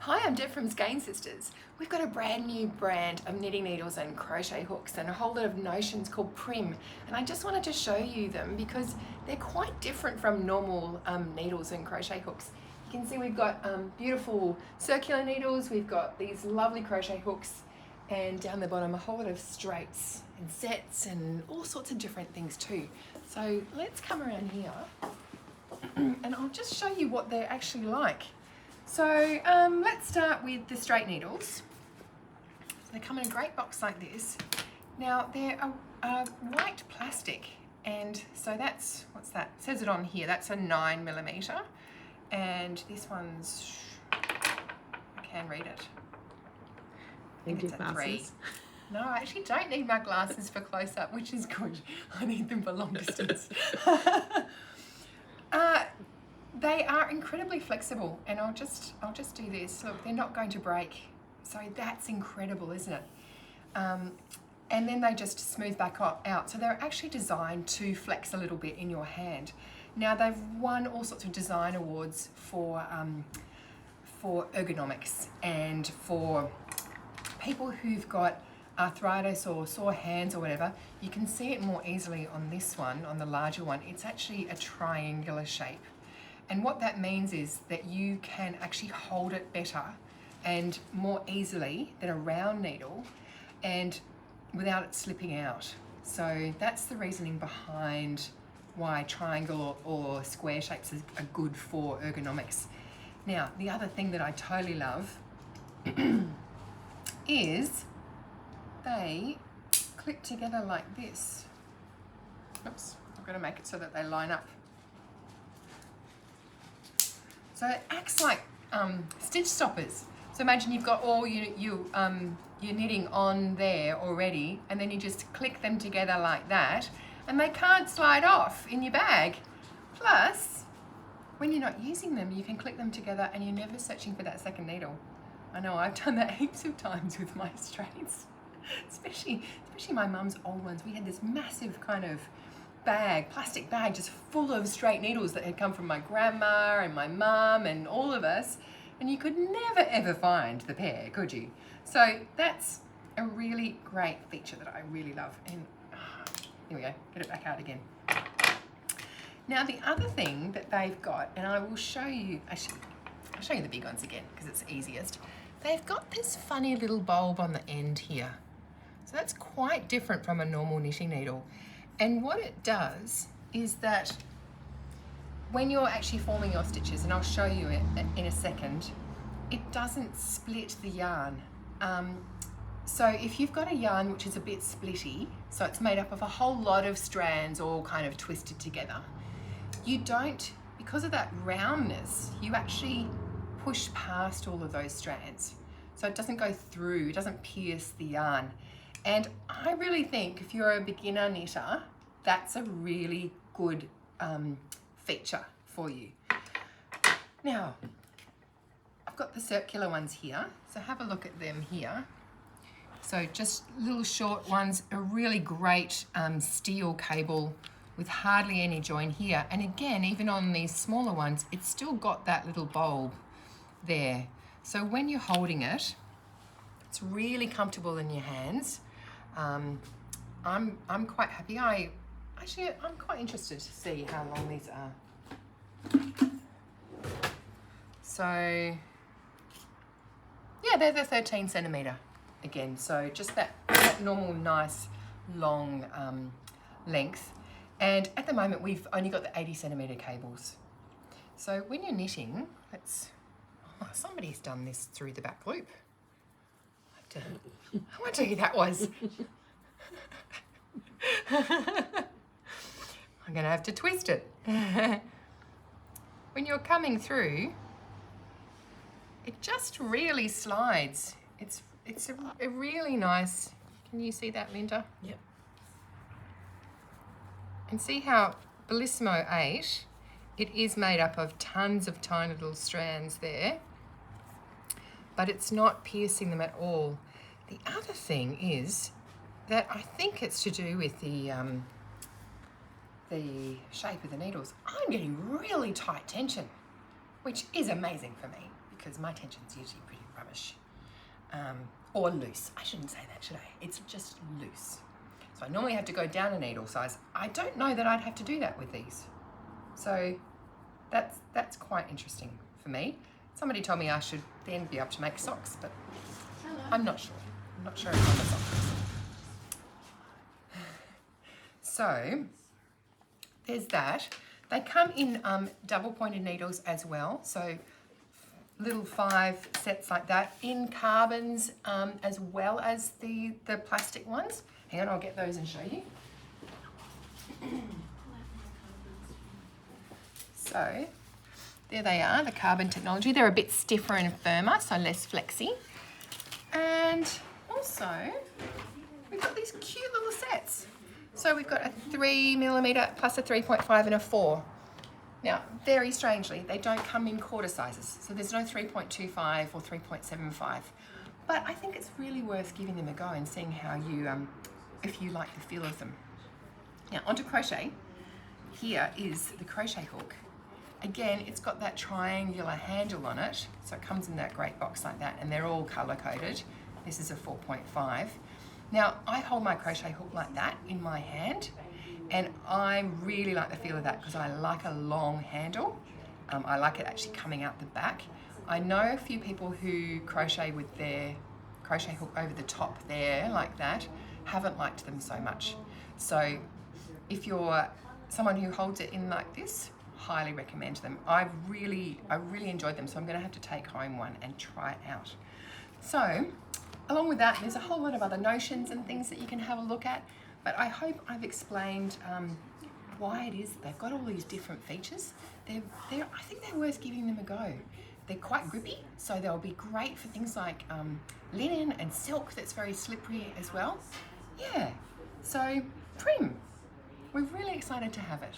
Hi, I'm Deb from Skein Sisters. We've got a brand new brand of knitting needles and crochet hooks and a whole lot of notions called Prym, and I just wanted to show you them because they're quite different from normal needles and crochet hooks. You can see we've got beautiful circular needles, we've got these lovely crochet hooks, and down the bottom a whole lot of straights and sets and all sorts of different things too. So let's come around here and I'll just show you what they're actually like. So let's start with the straight needles. So they come in a great box like this. Now they're a white plastic, and so that's, what's that? It says it on here, that's a 9mm, and this one's, I can read it. I think it's a 3. No, I actually don't need my glasses for close-up, which is good. I need them for long distance. They are incredibly flexible, and I'll just do this. Look, they're not going to break, so that's incredible, isn't it? And then they just smooth back out. So they're actually designed to flex a little bit in your hand. Now they've won all sorts of design awards for ergonomics and for people who've got arthritis or sore hands or whatever. You can see it more easily on this one, on the larger one. It's actually a triangular shape. And what that means is that you can actually hold it better and more easily than a round needle, and without it slipping out. So that's the reasoning behind why triangle or square shapes are good for ergonomics. Now, the other thing that I totally love is they clip together like this. Oops, I've got to make it so that they line up. So it acts like stitch stoppers. So imagine you've got all your knitting on there already, and then you just click them together like that, and they can't slide off in your bag. Plus, when you're not using them, you can click them together and you're never searching for that second needle. I know, I've done that heaps of times with my straights, especially my mum's old ones. We had this massive kind of bag, plastic bag, just full of straight needles that had come from my grandma and my mum and all of us, and you could never ever find the pair, could you? So that's a really great feature that I really love. And here we go, get it back out again. Now the other thing that they've got, and I will show you, actually I'll show you the big ones again because it's easiest. They've got this funny little bulb on the end here. So that's quite different from a normal knitting needle. And what it does is that when you're actually forming your stitches, and I'll show you it in a second, it doesn't split the yarn. So if you've got a yarn which is a bit splitty, so it's made up of a whole lot of strands all kind of twisted together, you don't, because of that roundness, you actually push past all of those strands. So it doesn't go through, it doesn't pierce the yarn. And I really think if you're a beginner knitter, that's a really good feature for you. Now, I've got the circular ones here, so have a look at them here. So just little short ones, a really great steel cable with hardly any join here. And again, even on these smaller ones, it's still got that little bulb there. So when you're holding it, it's really comfortable in your hands. I'm quite happy. I'm quite interested to see how long these are. So yeah, they're the 13cm again. So just that normal nice long length. And at the moment we've only got the 80cm cables. So when you're knitting, somebody's done this through the back loop. I wonder who that was. I'm going to have to twist it. When you're coming through, it just really slides. It's a really nice, can you see that, Linda? Yep. And see how Bellissimo 8, it is made up of tons of tiny little strands there, but it's not piercing them at all. The other thing is that I think it's to do with the shape of the needles. I'm getting really tight tension, which is amazing for me because my tension's usually pretty rubbish. Or loose. I shouldn't say that, should I? It's just loose. So I normally have to go down a needle size. I don't know that I'd have to do that with these. So that's quite interesting for me. Somebody told me I should then be able to make socks, but I'm not sure. I'm not sure if I'm a sock. So there's that. They come in double pointed needles as well. So little 5 sets like that in carbons as well as the plastic ones. Hang on, I'll get those and show you. So there they are, the carbon technology. They're a bit stiffer and firmer, so less flexy. And also we've got these cute little sets. So we've got a 3mm plus a 3.5 and a 4. Now, very strangely, they don't come in quarter sizes. So there's no 3.25 or 3.75. But I think it's really worth giving them a go and seeing how you, if you like the feel of them. Now, onto crochet. Here is the crochet hook. Again, it's got that triangular handle on it. So it comes in that great box like that, and they're all color coded. This is a 4.5. Now, I hold my crochet hook like that in my hand. And I really like the feel of that because I like a long handle. I like it actually coming out the back. I know a few people who crochet with their crochet hook over the top there like that, haven't liked them so much. So if you're someone who holds it in like this, highly recommend them. I really enjoyed them, so I'm gonna have to take home one and try it out. So along with that, there's a whole lot of other notions and things that you can have a look at. But I hope I've explained why it is they've got all these different features. I think they're worth giving them a go. They're quite grippy, so they'll be great for things like linen and silk that's very slippery as well. Yeah, so Prym, we're really excited to have it.